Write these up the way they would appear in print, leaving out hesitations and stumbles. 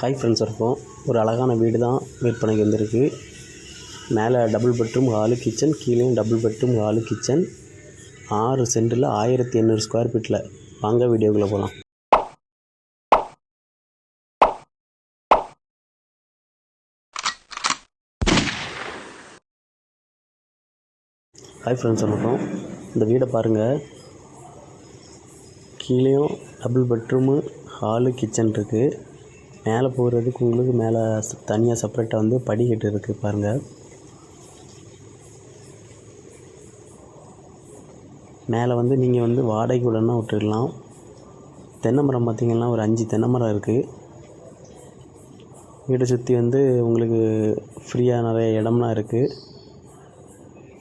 Hi friends, இருக்கும் ஒரு அழகான வீடு தான் விற்பனைக்கு வந்திருக்கு. மேலே டபுள் பெட்ரூம் ஹாலு கிச்சன், கீழேயும் டபுள் பெட்ரூம் ஹாலு கிச்சன், 6 சென்டில் 1800 ஸ்கொயர் ஃபீட்டில். வாங்க வீடியோக்குள்ளே போகலாம். ஹாய் ஃப்ரெண்ட்ஸ், வணக்கம். இந்த வீடை பாருங்கள். கீழேயும் டபுள் பெட்ரூமு ஹாலு கிச்சன் இருக்குது. மேலே போகிறதுக்கு உங்களுக்கு மேலே தனியாக செப்பரேட்டாக வந்து படிக்கட்டு இருக்குது பாருங்கள். மேலே வந்து நீங்கள் வந்து வாடகைக்கு விடணும்னா விட்டுடலாம். தென்னை மரம் பார்த்திங்கன்னா ஒரு 5 தென்னை மரம் இருக்குது. வீடை சுற்றி வந்து உங்களுக்கு ஃப்ரீயாக நிறைய இடம்லாம் இருக்குது.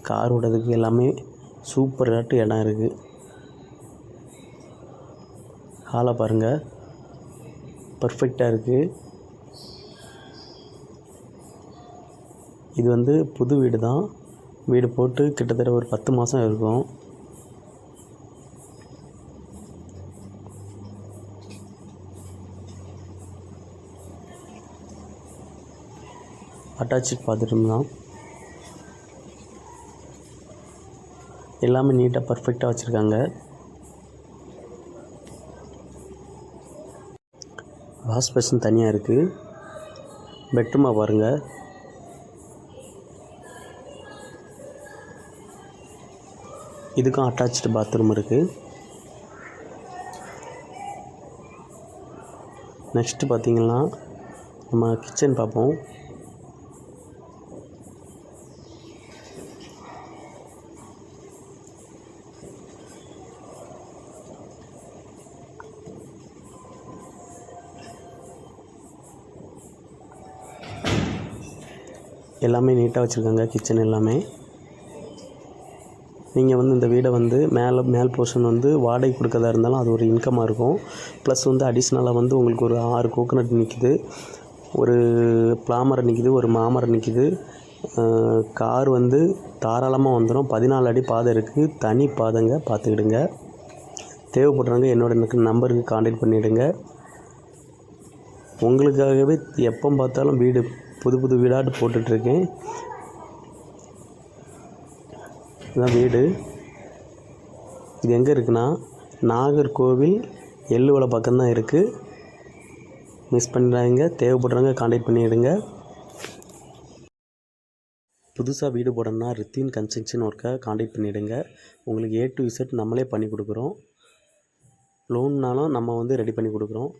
கார் விடுறதுக்கு எல்லாமே சூப்பராட்டு இடம் இருக்குது. ஹாலை பாருங்கள், பர்ஃபெக்டாக இருக்குது. இது வந்து புது வீடு தான். வீடு போட்டு கிட்டத்தட்ட ஒரு 10 மாதம் இருக்கும். அட்டாச்சு பாத்ரூம் தான். எல்லாமே நீட்டாக பர்ஃபெக்டாக வச்சுருக்காங்க. வாஷ் பேஷன் தனியாக இருக்குது. பெட்ரூமை பாருங்கள். இதுக்கும் அட்டாச்சு பாத்ரூம் இருக்குது. நெக்ஸ்ட்டு பார்த்திங்கன்னா நம்ம கிச்சன் பார்ப்போம். எல்லாமே நீட்டாக வச்சுருக்காங்க. கிச்சன் எல்லாமே. நீங்கள் வந்து இந்த வீடை வந்து மேல் போர்ஷன் வந்து வாடகை கொடுக்கறதா இருந்தாலும் அது ஒரு இன்கமாக இருக்கும். ப்ளஸ் வந்து அடிஷ்னலாக வந்து உங்களுக்கு ஒரு 6 கோகோனட் நிற்கிது, ஒரு பிளாமரம் நிற்கிது, ஒரு மாமரம் நிற்கிது. கார் வந்து தாராளமாக வந்துடும். 14 அடி பாதை இருக்குது. தனி பாதைங்க, பார்த்துக்கிடுங்க. தேவைப்படுறவங்க என்னோட நம்பருக்கு கான்டாக்ட் பண்ணிவிடுங்க. உங்களுக்காகவே எப்போ பார்த்தாலும் வீடு புது வீடாட்டு போட்டுட்ருக்கேன். இதுதான் வீடு. இது எங்கே இருக்குன்னா நாகர்கோவில் எள்ளுவலை பக்கம்தான் இருக்குது. மிஸ் பண்ணிடாதீங்க. தேவைப்படுறவங்க கான்டாக்ட் பண்ணிவிடுங்க. புதுசாக வீடு போடணுன்னா ரித்தின் கன்ஸ்ட்ரக்ஷன் ஒர்க்கை கான்டாக்ட் பண்ணிவிடுங்க. உங்களுக்கு A to Z நம்மளே பண்ணி கொடுக்குறோம். லோன்னாலும் நம்ம வந்து ரெடி பண்ணி கொடுக்குறோம்.